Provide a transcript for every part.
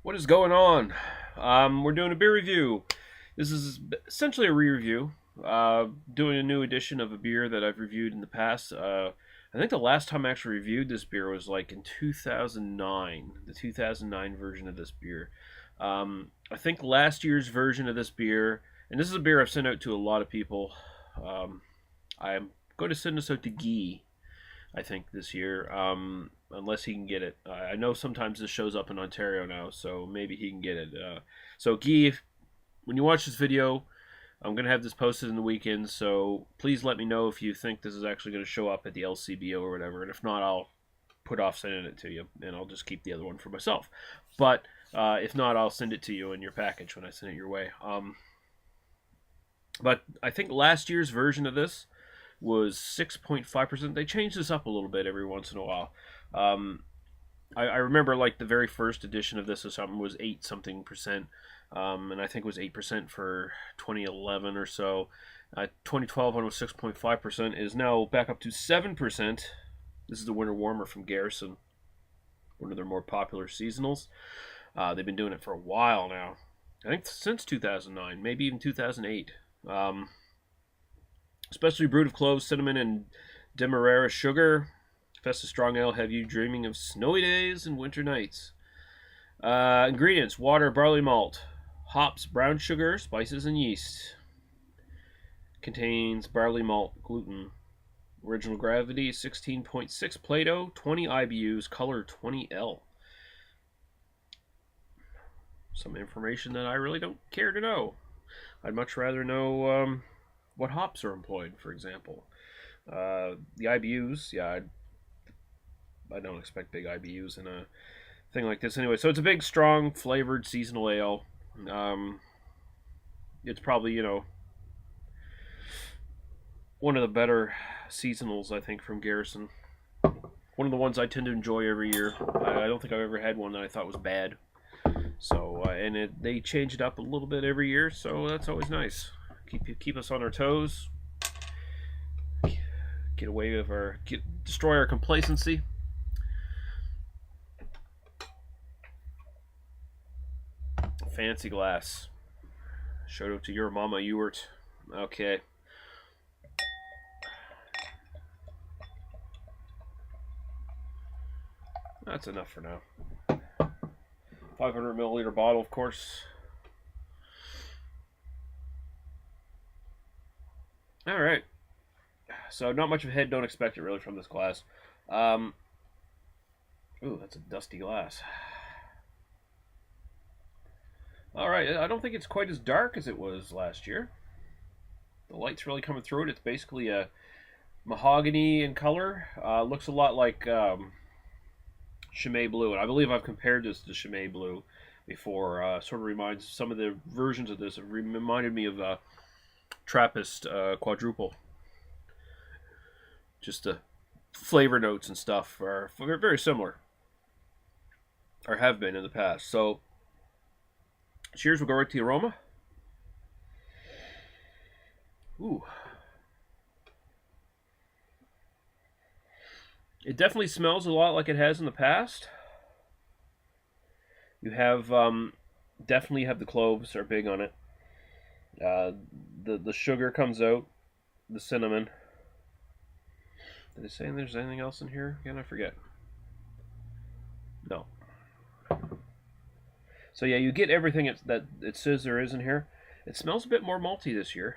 What is going on? We're doing a beer review. This is essentially a re-review. Doing a new edition of a beer that I've reviewed in the past. I think the last time I actually reviewed this beer was like in 2009, the 2009 version of this beer. I think last year's version of this beer, and this is a beer I've sent out to a lot of people. I'm going to send this out to Guy, I think, this year, unless he can get it. I know sometimes this shows up in Ontario now, so maybe he can get it. So, Guy, when you watch this video, I'm going to have this posted in the weekend, so please let me know if you think this is actually going to show up at the LCBO or whatever, and if not, I'll put off sending it to you, and I'll just keep the other one for myself. But if not, I'll send it to you in your package when I send it your way. But I think last year's version of this was 6.5%. They changed this up a little bit every once in a while. I remember like the very first edition of this or something was 8 something percent, and I think it was 8% for 2011 or so. 2012 one was 6.5%, is now back up to 7%. This is the Winter Warmer from Garrison, one of their more popular seasonals. They've been doing it for a while now. I think since 2009, maybe even 2008. Especially brewed of cloves, cinnamon, and demerara sugar. Festive strong ale have you dreaming of snowy days and winter nights. Ingredients: water, barley malt, hops, brown sugar, spices, and yeast. Contains barley malt, gluten. Original gravity 16.6 Plato, 20 IBUs, color 20L. Some information that I really don't care to know. I'd much rather know what hops are employed, for example. The IBUs, yeah, I don't expect big IBUs in a thing like this anyway. So it's a big, strong, flavored seasonal ale. It's probably, one of the better seasonals, I think, from Garrison. One of the ones I tend to enjoy every year. I don't think I've ever had one that I thought was bad. So, they change it up a little bit every year, so that's always nice. Keep us on our toes. Destroy our complacency. Fancy glass. Shout out to your mama, Ewart. Okay. That's enough for now. 500 milliliter bottle, of course. All right. So not much of a head. Don't expect it really from this glass. Ooh, that's a dusty glass. All right. I don't think it's quite as dark as it was last year. The light's really coming through it. It's basically a mahogany in color. Looks a lot like Chimay Blue, and I believe I've compared this to Chimay Blue before. Sort of reminds, some of the versions of this have reminded me of Trappist Quadruple. Just the flavor notes and stuff are very similar, or have been in the past. So, cheers. We'll go right to the aroma. Ooh. It definitely smells a lot like it has in the past. You have definitely have the cloves are big on it. The sugar comes out, the cinnamon. Did they say there's anything else in here? Again, I forget. No. So yeah, you get everything that it says there is in here. It smells a bit more malty this year.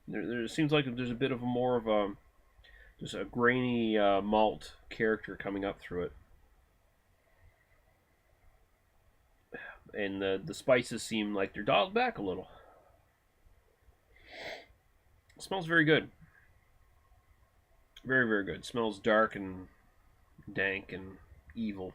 There seems like there's a bit of more of just a grainy malt character coming up through it. And the spices seem like they're dialed back a little. It smells very good. Very, very good. It smells dark and dank and evil.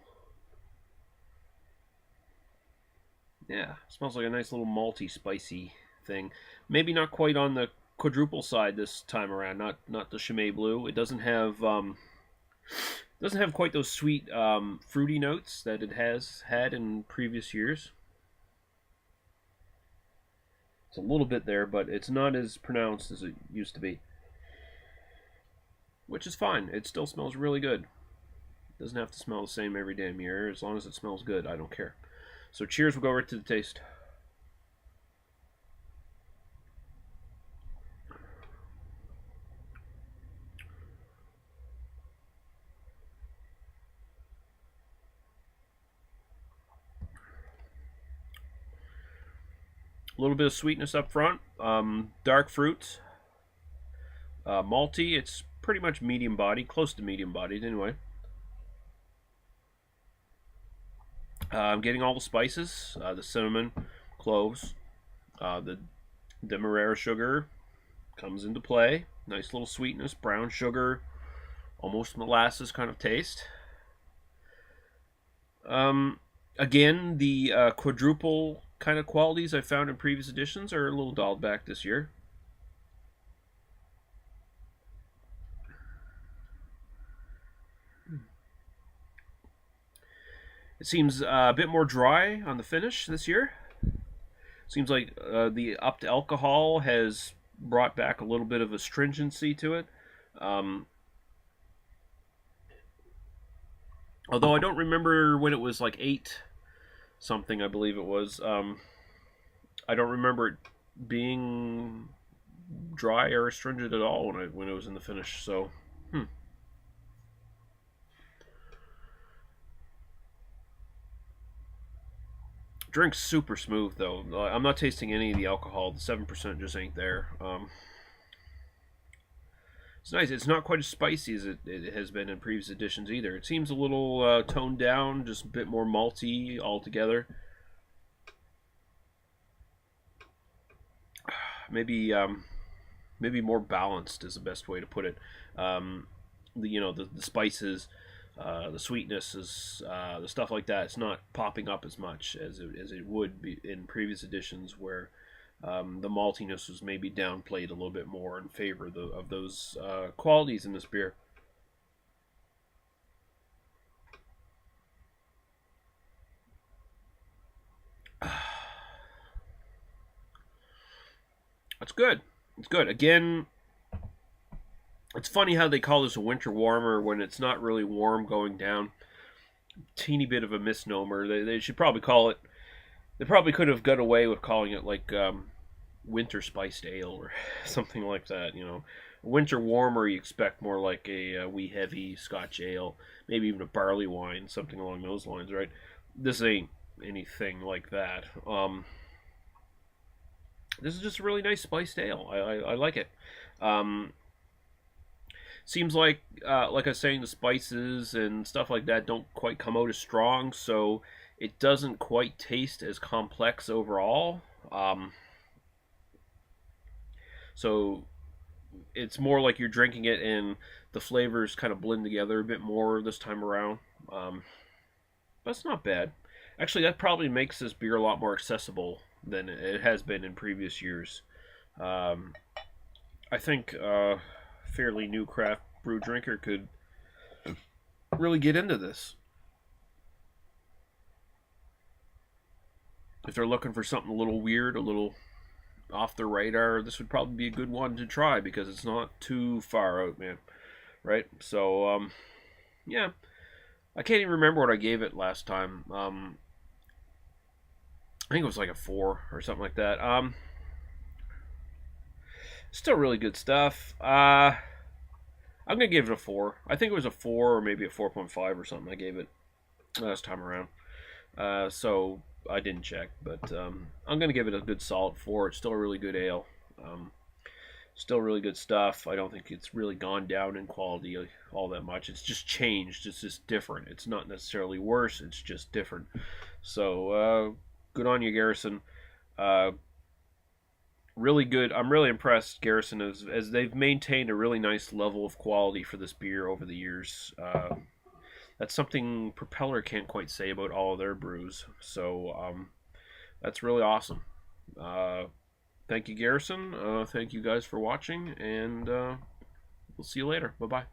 Yeah, it smells like a nice little malty, spicy thing. Maybe not quite on the quadruple side this time around. Not the Chimay Blue. It doesn't have quite those sweet fruity notes that it has had in previous years. It's a little bit there, but it's not as pronounced as it used to be, which is fine. It still smells really good. Doesn't have to smell the same every damn year. As long as it smells good, I don't care. So cheers, we'll go right to the taste. A little bit of sweetness up front. Dark fruits. Malty. It's pretty much medium body, close to medium bodied anyway. I'm getting all the spices, the cinnamon, cloves, the demerara sugar comes into play. Nice little sweetness, brown sugar, almost molasses kind of taste. Again, the quadruple kind of qualities I found in previous editions are a little dialed back this year. It seems a bit more dry on the finish this year. Seems like the upped alcohol has brought back a little bit of astringency to it. Although I don't remember when it was like 8 something, I believe it was. I don't remember it being dry or astringent at all when it was in the finish. So, drink's super smooth though. I'm not tasting any of the alcohol. The 7% just ain't there. It's nice. It's not quite as spicy as it has been in previous editions either. It seems a little toned down, just a bit more malty altogether. Maybe maybe more balanced is the best way to put it. The spices, the sweetness is the stuff like that. It's not popping up as much as it would be in previous editions where the maltiness was maybe downplayed a little bit more in favor of those qualities in this beer. It's good. It's good. Again, it's funny how they call this a winter warmer when it's not really warm going down. Teeny bit of a misnomer. They should probably call it. They probably could have got away with calling it like winter spiced ale or something like that. Winter warmer you expect more like a wee heavy Scotch ale, maybe even a barley wine, something along those lines, right? This ain't anything like that. This is just a really nice spiced ale. I like it. Seems like I was saying, the spices and stuff like that don't quite come out as strong, so it doesn't quite taste as complex overall. So it's more like you're drinking it and the flavors kind of blend together a bit more this time around. That's not bad. Actually, that probably makes this beer a lot more accessible than it has been in previous years. I think a fairly new craft brew drinker could really get into this. If they're looking for something a little weird, a little off the radar, this would probably be a good one to try because it's not too far out, man. Right? So, yeah. I can't even remember what I gave it last time. I think it was like a 4 or something like that. Still really good stuff. I'm gonna give it a 4. I think it was a 4 or maybe a 4.5 or something. I gave it last time around. So I didn't check, but I'm gonna give it a good solid 4. It's still a really good ale. Still really good stuff. I don't think it's really gone down in quality all that much. It's just changed. It's just different. It's not necessarily worse. It's just different. So good on you, Garrison. Really good. I'm really impressed, Garrison, as they've maintained a really nice level of quality for this beer over the years. That's something Propeller can't quite say about all of their brews. So that's really awesome. Thank you, Garrison. Thank you guys for watching, and we'll see you later. Bye-bye.